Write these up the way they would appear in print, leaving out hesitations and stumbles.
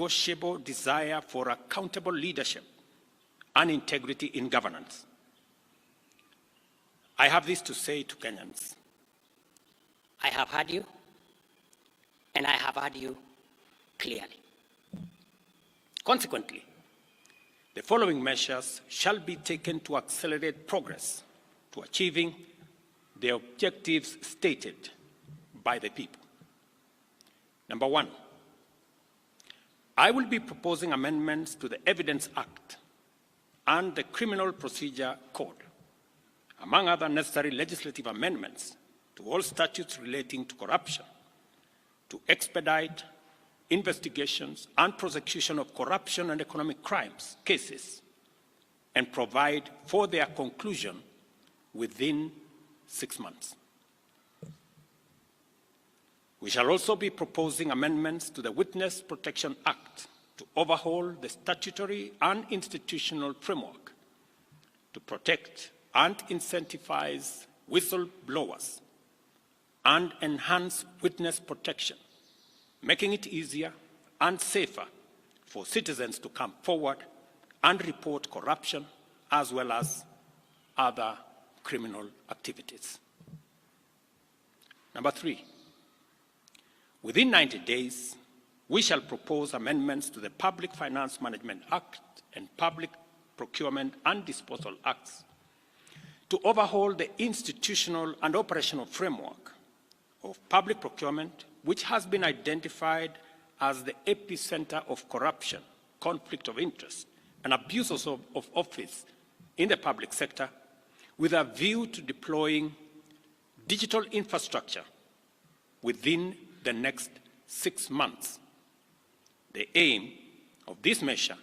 non-negotiable desire for accountable leadership and integrity in governance. I have this to say to Kenyans. I have heard you, and I have heard you clearly. Consequently, the following measures shall be taken to accelerate progress to achieving the objectives stated by the people. Number one, I will be proposing amendments to the Evidence Act and the Criminal Procedure Code, among other necessary legislative amendments to all statutes relating to corruption, to expedite investigations and prosecution of corruption and economic crimes cases, and provide for their conclusion within 6 months. We shall also be proposing amendments to the Witness Protection Act to overhaul the statutory and institutional framework to protect and incentivize whistleblowers and enhance witness protection, making it easier and safer for citizens to come forward and report corruption as well as other criminal activities. Number three, within 90 days, we shall propose amendments to the Public Finance Management Act and Public Procurement and Disposal Acts to overhaul the institutional and operational framework of public procurement, which has been identified as the epicenter of corruption, conflict of interest, and abuses of office in the public sector, with a view to deploying digital infrastructure within the next 6 months. The aim of this measure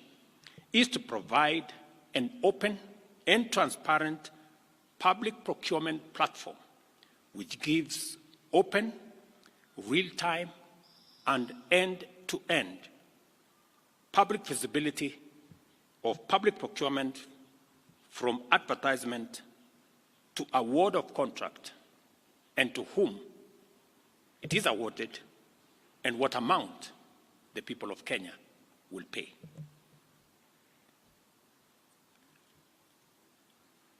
is to provide an open and transparent public procurement platform which gives open, real-time, and end-to-end public visibility of public procurement from advertisement to award of contract and to whom it is awarded and what amount the people of Kenya will pay.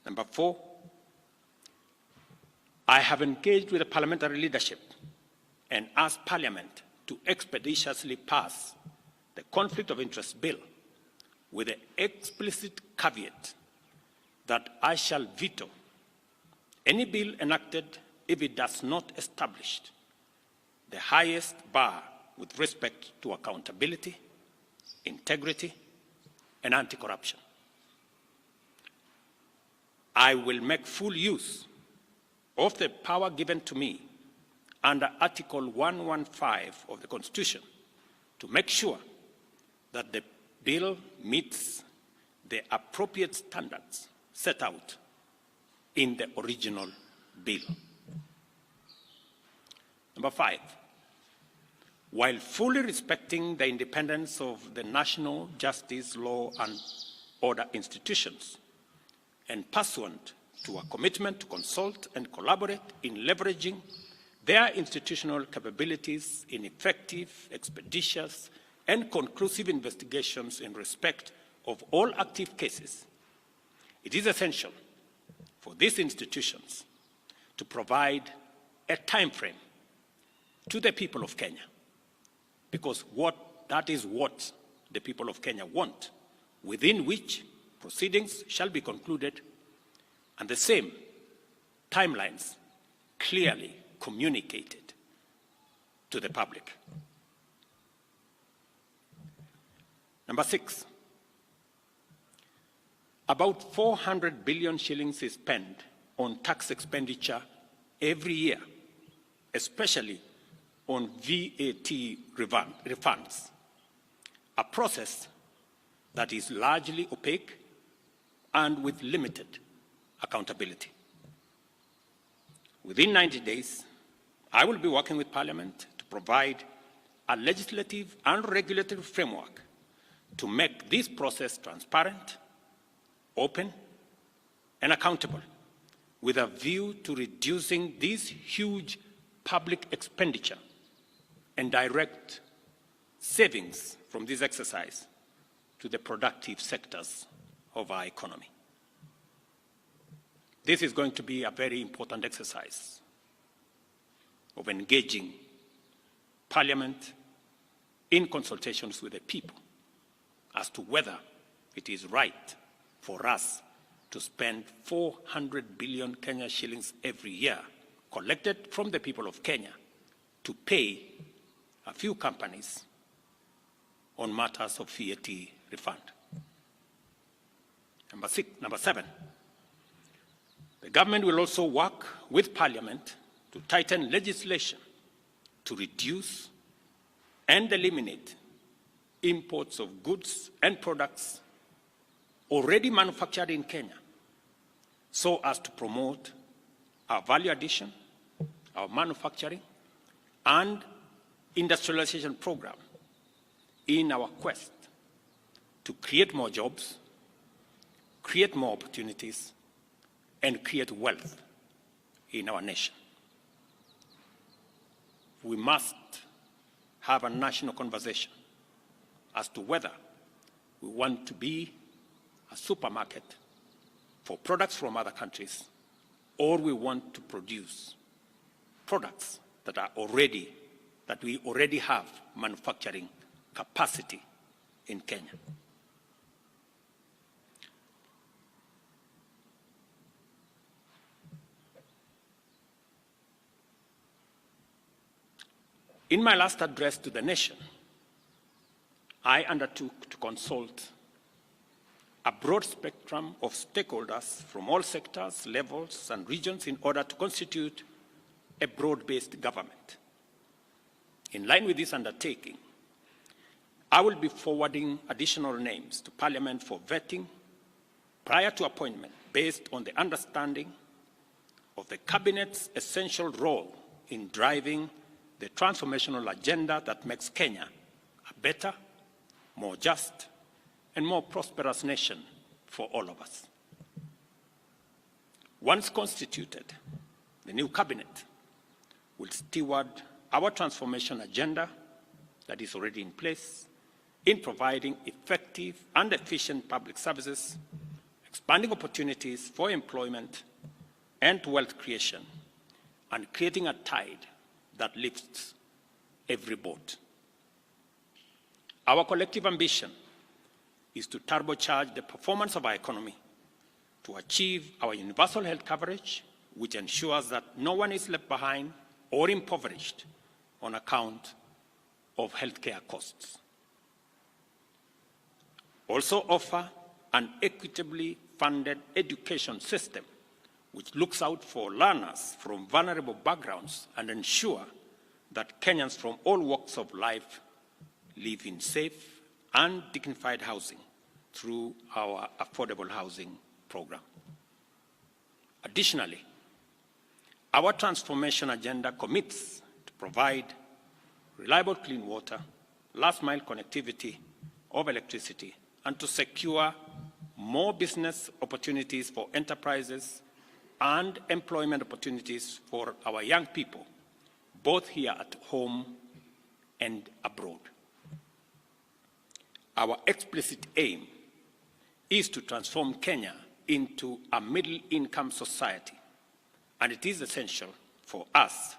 Number four, I have engaged with the parliamentary leadership and asked Parliament to expeditiously pass the Conflict of Interest Bill with the explicit caveat that I shall veto any bill enacted if it does not establish the highest bar with respect to accountability, integrity, and anti-corruption. I will make full use of the power given to me under Article 115 of the Constitution to make sure that the bill meets the appropriate standards set out in the original bill. Number five, while fully respecting the independence of the national justice, law, and order institutions, and pursuant to a commitment to consult and collaborate in leveraging their institutional capabilities in effective, expeditious, and conclusive investigations in respect of all active cases, it is essential for these institutions to provide a time frame to the people of Kenya, because that is what the people of Kenya want, within which proceedings shall be concluded, and the same timelines clearly communicated to the public. Number six, about 400 billion shillings is spent on tax expenditure every year, especially on VAT refunds, a process that is largely opaque and with limited accountability. Within 90 days, I will be working with Parliament to provide a legislative and regulatory framework to make this process transparent, open, and accountable, with a view to reducing this huge public expenditure and direct savings from this exercise to the productive sectors of our economy. This is going to be a very important exercise of engaging Parliament in consultations with the people as to whether it is right for us to spend 400 billion Kenya shillings every year collected from the people of Kenya to pay a few companies on matters of VAT refund. Number 7, the government will also work with Parliament to tighten legislation to reduce and eliminate imports of goods and products already manufactured in Kenya, so as to promote our value addition, our manufacturing, and industrialization program in our quest to create more jobs, create more opportunities, and create wealth in our nation. We must have a national conversation as to whether we want to be a supermarket for products from other countries, or we want to produce products that we already have manufacturing capacity in Kenya. In my last address to the nation, I undertook to consult a broad spectrum of stakeholders from all sectors, levels, and regions in order to constitute a broad-based government. In line with this undertaking, I will be forwarding additional names to Parliament for vetting prior to appointment based on the understanding of the Cabinet's essential role in driving the transformational agenda that makes Kenya a better, more just, and more prosperous nation for all of us. Once constituted, the new cabinet will steward our transformation agenda that is already in place in providing effective and efficient public services, expanding opportunities for employment and wealth creation, and creating a tide that lifts every boat. Our collective ambition is to turbocharge the performance of our economy, to achieve our universal health coverage, which ensures that no one is left behind or impoverished on account of healthcare costs. Also offer an equitably funded education system which looks out for learners from vulnerable backgrounds and ensure that Kenyans from all walks of life live in safe and dignified housing through our affordable housing program. Additionally, our transformation agenda commits to provide reliable clean water, last-mile connectivity of electricity, and to secure more business opportunities for enterprises and employment opportunities for our young people, both here at home and abroad. Our explicit aim is to transform Kenya into a middle-income society, and it is essential for us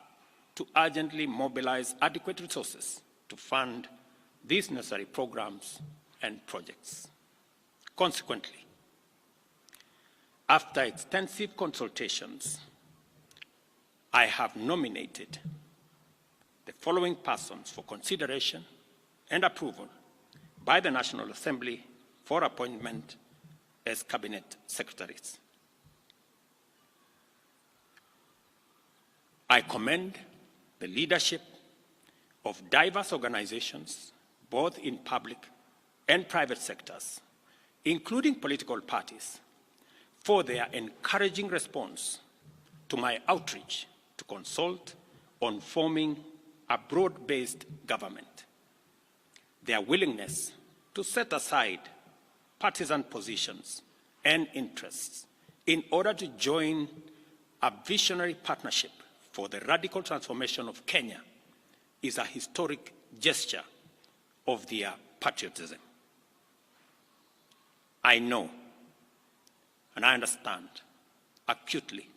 to urgently mobilize adequate resources to fund these necessary programs and projects. Consequently, after extensive consultations, I have nominated the following persons for consideration and approval by the National Assembly for appointment as cabinet secretaries. I commend the leadership of diverse organizations, both in public and private sectors, including political parties, for their encouraging response to my outreach to consult on forming a broad-based government. Their willingness to set aside partisan positions and interests in order to join a visionary partnership for the radical transformation of Kenya is a historic gesture of their patriotism. I know and I understand acutely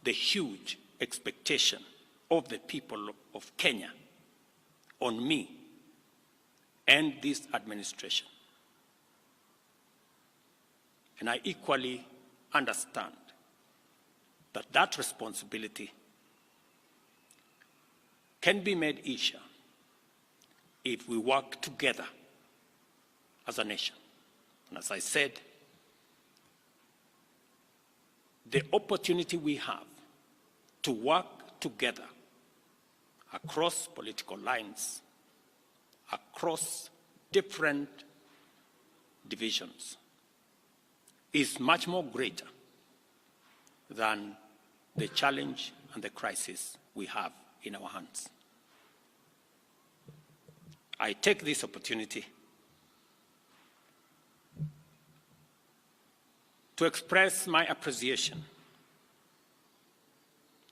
the huge expectation of the people of Kenya on me and this administration. And I equally understand that that responsibility can be made easier if we work together as a nation. And as I said, the opportunity we have to work together across political lines, across different divisions, is much more greater than the challenge and the crisis we have in our hands. I take this opportunity to express my appreciation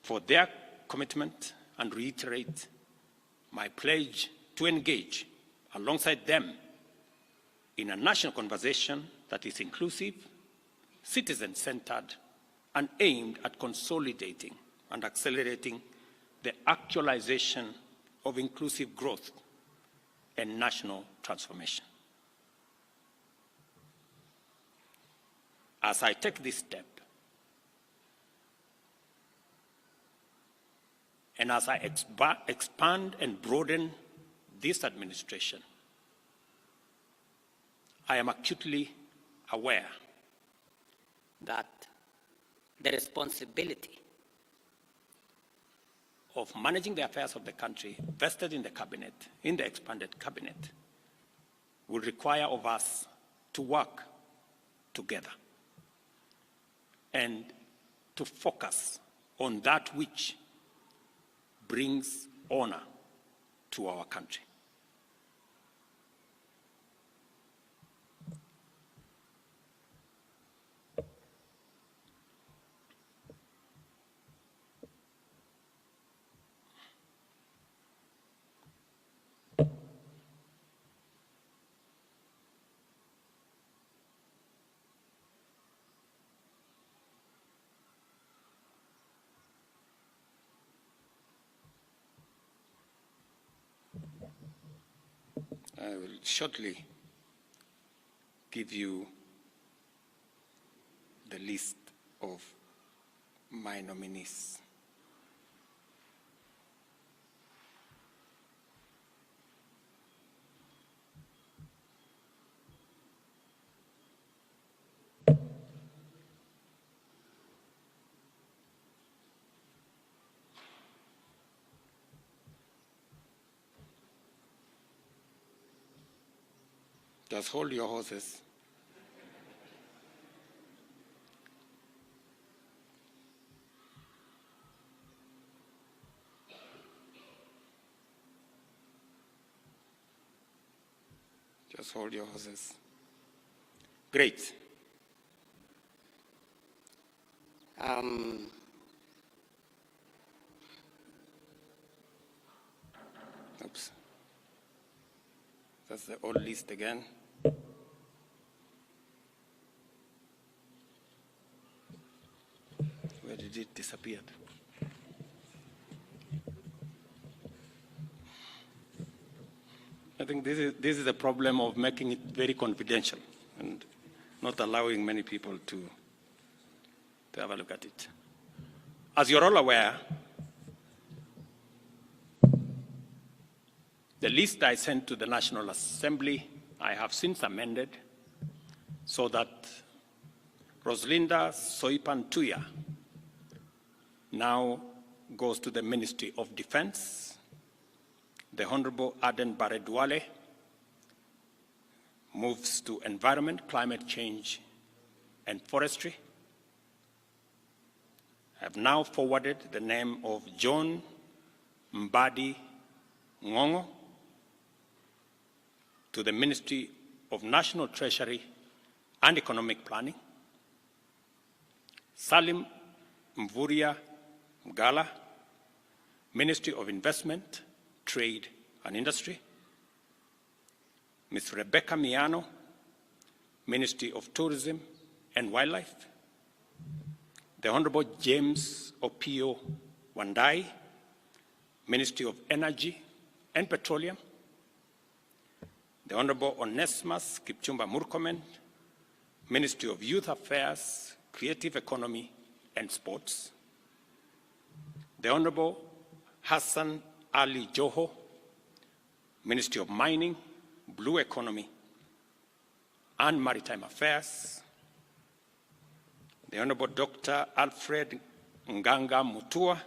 for their commitment and reiterate my pledge to engage alongside them in a national conversation that is inclusive, citizen-centered, and aimed at consolidating and accelerating the actualization of inclusive growth and national transformation. As I take this step, and as I expand and broaden this administration, I am acutely aware that the responsibility of managing the affairs of the country vested in the cabinet, in the expanded cabinet, will require of us to work together and to focus on that which brings honor to our country. I will shortly give you the list of my nominees. Just hold your horses. Just hold your horses. Great. Oops. That's the old list again. Where did it disappear? I think this is the problem of making it very confidential and not allowing many people to have a look at it. As you're all aware, the list I sent to the National Assembly, I have since amended so that Roslinda Soipan Tuya now goes to the Ministry of Defense. The Honorable Aden Bare-Duale moves to Environment, Climate Change, and Forestry. I have now forwarded the name of John Mbadi Ngongo to the Ministry of National Treasury and Economic Planning. Salim Mvuria Mgala, Ministry of Investment, Trade and Industry. Ms. Rebecca Miano, Ministry of Tourism and Wildlife. The Honorable James Opio Wandai, Ministry of Energy and Petroleum. The Honorable Onesimus Kipchumba Murkomen, Ministry of Youth Affairs, Creative Economy and Sports. The Honorable Hassan Ali Joho, Ministry of Mining, Blue Economy and Maritime Affairs. The Honorable Dr. Alfred Nganga Mutua,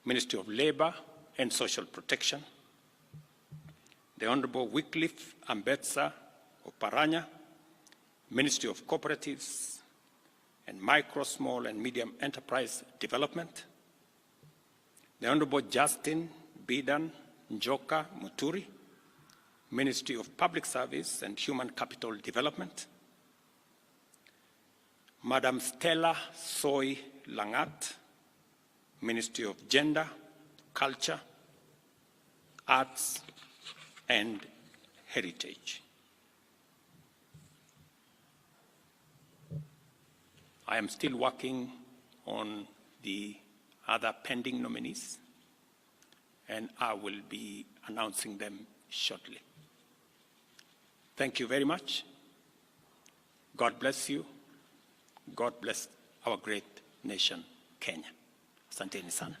Ministry of Labor and Social Protection. The Honorable Wycliffe Ambetsa Oparanya, Ministry of Cooperatives and Micro, Small and Medium Enterprise Development. The Honorable Justin Bidan Njoka Muturi, Ministry of Public Service and Human Capital Development. Madam Stella Soy Langat, Ministry of Gender, Culture, Arts and Heritage. I am still working on the other pending nominees, and I will be announcing them shortly. Thank you very much. God bless you. God bless our great nation, Kenya. Asanteni sana.